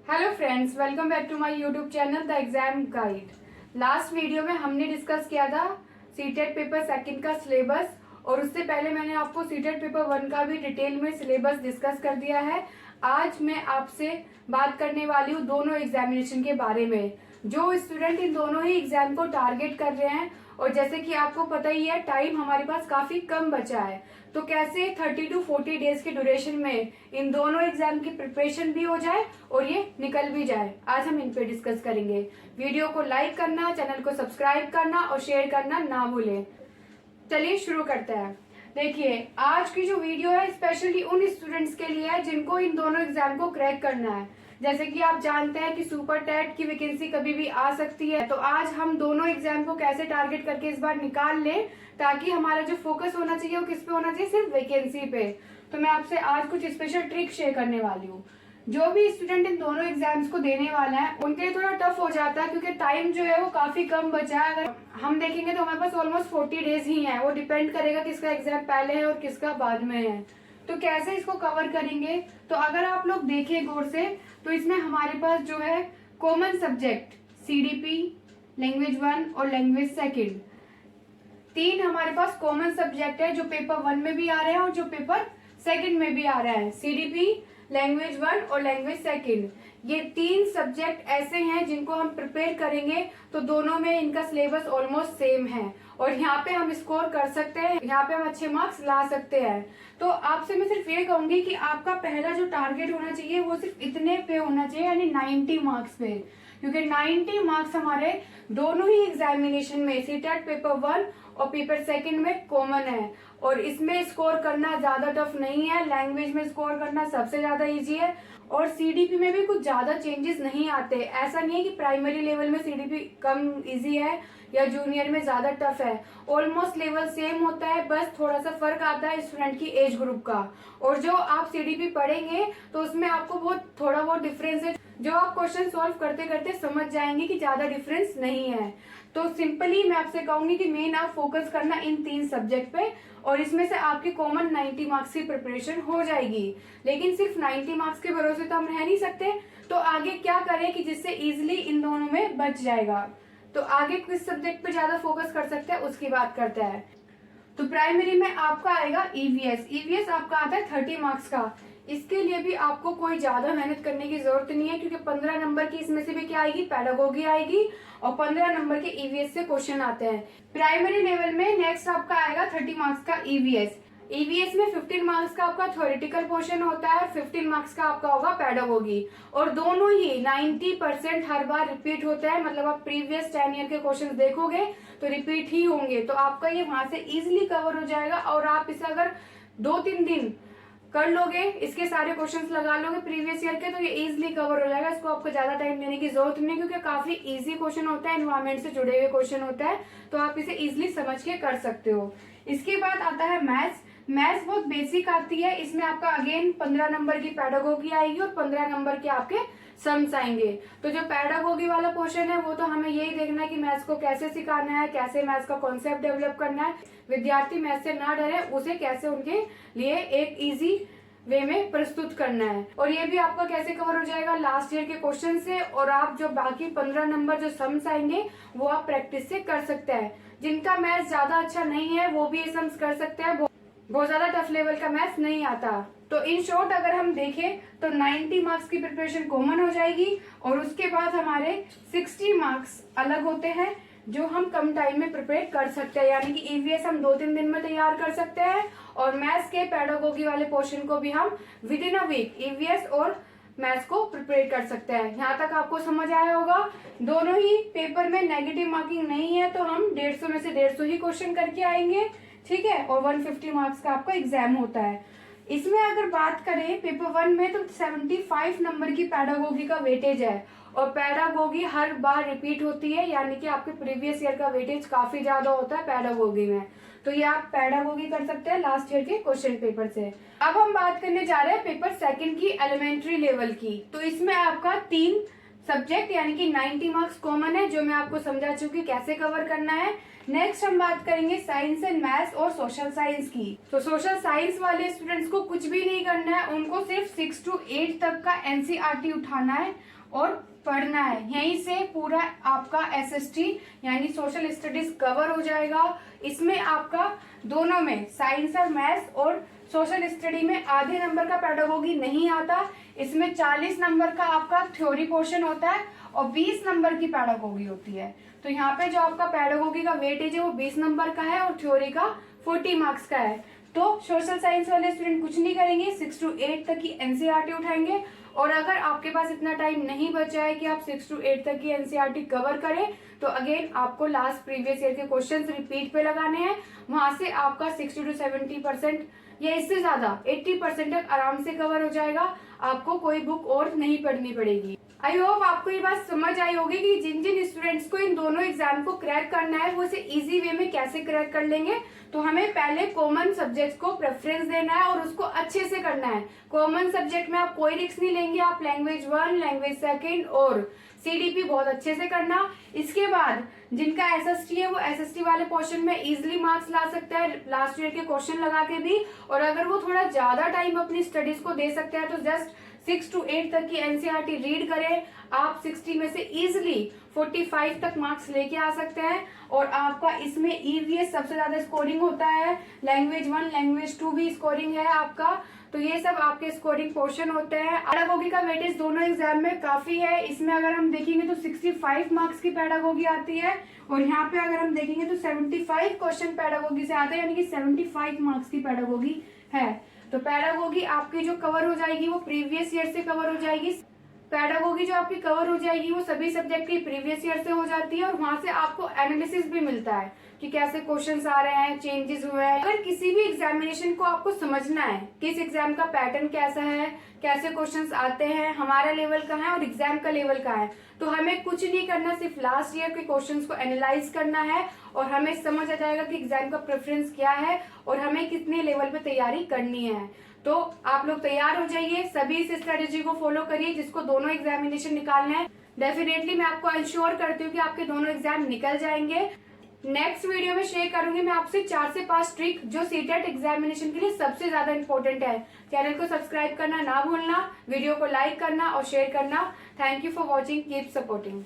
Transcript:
Hello friends, welcome back to my YouTube channel the exam guide. Last video में हमने discuss किया था CTET paper second का syllabus, और उससे पहले मैंने आपको सीटेट पेपर वन का भी डिटेल में सिलेबस डिस्कस कर दिया है। आज मैं आपसे बात करने वाली हूँ दोनों एग्जामिनेशन के बारे में। जो स्टूडेंट इन दोनों ही एग्जाम को टारगेट कर रहे हैं, और जैसे कि आपको पता ही है टाइम हमारे पास काफी कम बचा है, तो कैसे 30 to 40 डेज के ड्यूरेशन में इन दोनों एग्जाम की प्रिपरेशन भी हो जाए और ये निकल भी जाए, आज हम इन पे डिस्कस करेंगे। वीडियो को लाइक करना, चैनल को सब्सक्राइब करना और शेयर करना ना भूलें। चलिए शुरू करते हैं। देखिए, आज की जो वीडियो है स्पेशली उन स्टूडेंट्स के लिए है जिनको इन दोनों एग्जाम को क्रैक करना है। जैसे कि आप जानते हैं कि सुपर टेट की वैकेंसी कभी भी आ सकती है, तो आज हम दोनों एग्जाम को कैसे टारगेट करके इस बार निकाल लें, ताकि हमारा जो फोकस होना चाहिए वो किस पे होना चाहिए, सिर्फ वैकेंसी पे। तो मैं आपसे आज कुछ स्पेशल ट्रिक शेयर करने वाली हूँ। जो भी स्टूडेंट इन दोनों एग्जाम्स को देने वाला है उनके लिए थोड़ा टफ हो जाता है, क्योंकि टाइम जो है वो काफी कम बचा है। अगर हम देखेंगे तो हमारे पास ऑलमोस्ट 40 डेज ही है। वो डिपेंड करेगा किसका एग्जाम पहले है और किसका बाद में है। तो कैसे इसको कवर करेंगे, तो अगर आप लोग देखें गौर से, तो इसमें हमारे पास जो है कॉमन सब्जेक्ट सीडीपी, लैंग्वेज 1 और लैंग्वेज सेकंड, तीन हमारे पास कॉमन सब्जेक्ट है जो पेपर 1 में भी आ रहे हैं और जो पेपर सेकंड में भी आ रहा है। सीडीपी, लैंग्वेज 1 और लैंग्वेज सेकंड, ये तीन सब्जेक्ट ऐसे हैं जिनको हम प्रिपेयर करेंगे तो दोनों में इनका सिलेबस ऑलमोस्ट सेम है, और यहाँ पे हम स्कोर कर सकते हैं, यहाँ पे हम अच्छे मार्क्स ला सकते हैं। तो आपसे मैं सिर्फ ये कहूंगी कि आपका पहला जो टारगेट होना चाहिए वो सिर्फ इतने पे होना चाहिए, यानी 90 मार्क्स पे, क्योंकि 90 मार्क्स हमारे दोनों ही एग्जामिनेशन में सीटेट पेपर 1 और पेपर सेकंड में कॉमन है, और इसमें स्कोर करना ज्यादा टफ नहीं है। लैंग्वेज में स्कोर करना सबसे ज्यादा इजी है, और सीडीपी में भी कुछ ज्यादा चेंजेस नहीं आते। ऐसा नहीं है कि प्राइमरी लेवल में सीडीपी कम इजी है या जूनियर में ज्यादा टफ है। ऑलमोस्ट लेवल सेम होता है, बस थोड़ा सा फर्क आता है स्टूडेंट की एज ग्रुप का। और जो आप सीडीपी पढ़ेंगे तो उसमें आपको बहुत थोड़ा बहुत डिफरेंस है, जो आप क्वेश्चन सॉल्व करते करते समझ जाएंगे कि ज्यादा डिफरेंस नहीं है। तो सिंपली मैं आपसे कहूंगी कि मेन आप फोकस करना इन तीन सब्जेक्ट पे, और इसमें से आपकी कॉमन 90 मार्क्स की प्रिपरेशन हो जाएगी। लेकिन सिर्फ 90 मार्क्स के भरोसे तो हम रह नहीं सकते, तो आगे क्या करें कि जिससे इजिली इन दोनों में बच जाएगा। तो आगे किस सब्जेक्ट पे ज्यादा फोकस कर सकते हैं उसकी बात करते हैं। तो प्राइमरी में आपका आएगा ईवीएस। ईवीएस आपका आता है 30 मार्क्स का। इसके लिए भी आपको कोई ज्यादा मेहनत करने की जरूरत नहीं है, क्योंकि 15 नंबर की इसमें से भी क्या आएगी, पेडागोगी आएगी, और 15 नंबर के ईवीएस से क्वेश्चन आते हैं। प्राइमरी लेवल में नेक्स्ट आपका आएगा 30 मार्क्स का ईवीएस। ईवीएस में 15 मार्क्स का आपका थ्योरेटिकल पोर्शन होता है और 15 मार्क्स का आपका होगा पेडागोगी, और दोनों ही 90% हर बार रिपीट होते हैं। मतलब आप प्रीवियस 10 ईयर के क्वेश्चन देखोगे तो रिपीट ही होंगे, तो आपका ये वहां से इजिली कवर हो जाएगा। और आप इसे अगर 2-3 दिन कर लोगे, इसके सारे क्वेश्चंस लगा लोगे प्रीवियस ईयर के, तो ये इजिली कवर हो जाएगा। इसको आपको ज्यादा टाइम देने की जरूरत नहीं, क्योंकि काफी इजी क्वेश्चन होता है, एनवायरमेंट से जुड़े हुए क्वेश्चन होता है, तो आप इसे इजिली समझ के कर सकते हो। इसके बाद आता है मैथ्स। मैथ्स बहुत बेसिक आती है। इसमें आपका अगेन 15 नंबर की पेडागोगी आएगी और 15 नंबर के आपके सम्स आएंगे। तो जो पेडागोगी वाला पोर्शन है वो तो हमें यही देखना है कि मैथ्स को कैसे सिखाना है, कैसे मैथ्स का कॉन्सेप्ट डेवलप करना है, विद्यार्थी मैथ्स से ना डरे, उसे कैसे उनके लिए एक इजी वे में प्रस्तुत करना है। और ये भी आपका कैसे कवर हो जाएगा, लास्ट ईयर के क्वेश्चन से, और आप जो बाकी 15 नंबर जो सम्स आएंगे वो आप प्रैक्टिस से कर सकते हैं। जिनका मैथ्स ज्यादा अच्छा नहीं है वो भी ये सम्स कर सकते हैं, बहुत ज्यादा टफ लेवल का मैथ्स नहीं आता। तो इन शॉर्ट अगर हम देखें तो 90 मार्क्स की प्रिपरेशन कॉमन हो जाएगी, और उसके बाद हमारे 60 मार्क्स अलग होते हैं जो हम कम टाइम में प्रिपेयर कर सकते हैं। यानी कि ईवीएस हम 2-3 दिन में तैयार कर सकते हैं, और मैथ्स के पेडागोगी वाले पोर्शन को भी हम within a week EVS और मैथ्स को प्रिपेयर कर सकते हैं। यहाँ तक आपको समझ आया होगा। दोनों ही पेपर में नेगेटिव मार्किंग नहीं है, तो हम 150 में से 150 ही क्वेश्चन करके आएंगे, ठीक है, और 150 मार्क्स का आपका एग्जाम होता है। इसमें अगर बात करें पेपर 1 में, तो 75 नंबर की पेडागोगी का वेटेज है, और पेडागोगी हर बार रिपीट होती है, यानी कि आपके प्रीवियस ईयर का वेटेज काफी ज्यादा होता है पेडागोगी में। तो ये आप पेडागोगी कर सकते हैं लास्ट ईयर के क्वेश्चन पेपर से। अब हम बात करने जा रहे हैं पेपर सेकंड की, एलिमेंट्री लेवल की। तो इसमें आपका 3 सब्जेक्ट यानी कि 90 मार्क्स कॉमन है, जो मैं आपको समझा चुकी कैसे कवर करना है। नेक्स्ट हम बात करेंगे साइंस एंड मैथ्स और सोशल साइंस की। तो सोशल साइंस वाले स्टूडेंट्स को कुछ भी नहीं करना है, उनको सिर्फ 6 to 8 तक का एनसीईआरटी उठाना है और पढ़ना है। यहीं से पूरा आपका एसएसटी यानी सोशल स्टडीज कवर हो जाएगा। इसमें आपका दोनों में साइंस और मैथ्स और सोशल स्टडी में आधे नंबर का पेडागोगी नहीं आता। इसमें 40 नंबर का आपका थ्योरी पोर्शन होता है और 20 नंबर की पेडागोगी होती है। तो यहाँ पे जो आपका पेडागोगी का वेटेज है वो 20 नंबर का है और थ्योरी का 40 मार्क्स का है। तो सोशल साइंस वाले स्टूडेंट कुछ नहीं करेंगे, 6 to 8 तक की एनसीईआरटी उठाएंगे। और अगर आपके पास इतना टाइम नहीं बचा है कि आप 6 to 8 तक की एनसीईआरटी कवर करें, तो अगेन आपको लास्ट प्रीवियस ईयर के क्वेश्चंस रिपीट पे लगाने हैं। वहां से आपका 60 to 70% या इससे ज्यादा 80% तक आराम से कवर हो जाएगा। आपको कोई बुक और नहीं पढ़नी पड़ेगी। आई होप आपको ये बात समझ आई होगी कि जिन जिन स्टूडेंट्स को इन दोनों एग्जाम को क्रैक करना है वो इसे इजी वे में कैसे क्रैक कर लेंगे। तो हमें पहले कॉमन सब्जेक्ट्स को प्रेफरेंस देना है और उसको अच्छे से करना है। कॉमन सब्जेक्ट में आप कोई रिस्क नहीं लेंगे, आप लैंग्वेज 1, लैंग्वेज 2 और सीडीपी बहुत अच्छे से करना। इसके बाद जिनका एसएसटी है वो एसएसटी वाले पोर्शन में इजीली मार्क्स ला सकता है लास्ट ईयर के क्वेश्चन लगा के भी। और अगर वो थोड़ा ज्यादा टाइम अपनी स्टडीज को दे सकते हैं तो जस्ट 6 to 8 तक की एनसीईआरटी रीड करें। आप 60 में से इजीली 45 तक मार्क्स लेके आ सकते हैं। और आपका इसमें ईवीएस सबसे ज्यादा स्कोरिंग होता है, लैंग्वेज 1, लैंग्वेज 2 भी स्कोरिंग है आपका। तो ये सब आपके स्कोरिंग पोर्शन होते हैं। पेडागोगी का वेटेज दोनों एग्जाम में काफी है। इसमें अगर हम देखेंगे तो 65 मार्क्स की पेडागोगी आती है और यहाँ पे अगर हम देखेंगे तो 75 क्वेश्चन पेडागोगी से आते हैं, यानी कि 75 मार्क्स की पेडागोगी है। तो पेडागोगी आपकी जो कवर हो जाएगी वो प्रीवियस ईयर से कवर हो जाएगी। पेडागोगी जो आपकी कवर हो जाएगी वो सभी सब्जेक्ट की प्रीवियस ईयर से हो जाती है और वहां से आपको एनालिसिस भी मिलता है कि कैसे क्वेश्चंस आ रहे हैं, चेंजेस हुए हैं। अगर किसी भी एग्जामिनेशन को आपको समझना है किस एग्जाम का पैटर्न कैसा है, कैसे क्वेश्चंस आते हैं, हमारा लेवल का है और एग्जाम का लेवल का है, तो हमें कुछ नहीं करना, सिर्फ लास्ट ईयर के क्वेश्चंस को एनालाइज करना है और हमें समझ आ जाएगा कि एग्जाम का प्रेफरेंस क्या है और हमें कितने लेवल पे तैयारी करनी है। तो आप लोग तैयार हो जाइए, सभी इस स्ट्रेटेजी को फॉलो करिए जिसको दोनों एग्जामिनेशन निकालना है। डेफिनेटली मैं आपको इंश्योर करती हूँ कि आपके दोनों एग्जाम निकल जाएंगे। नेक्स्ट वीडियो में शेयर करूंगी मैं आपसे 4 से 5 ट्रिक जो सीटेट एग्जामिनेशन के लिए सबसे ज्यादा इंपॉर्टेंट है। चैनल को सब्सक्राइब करना ना भूलना, वीडियो को लाइक करना और शेयर करना। Thank you for watching, keep supporting.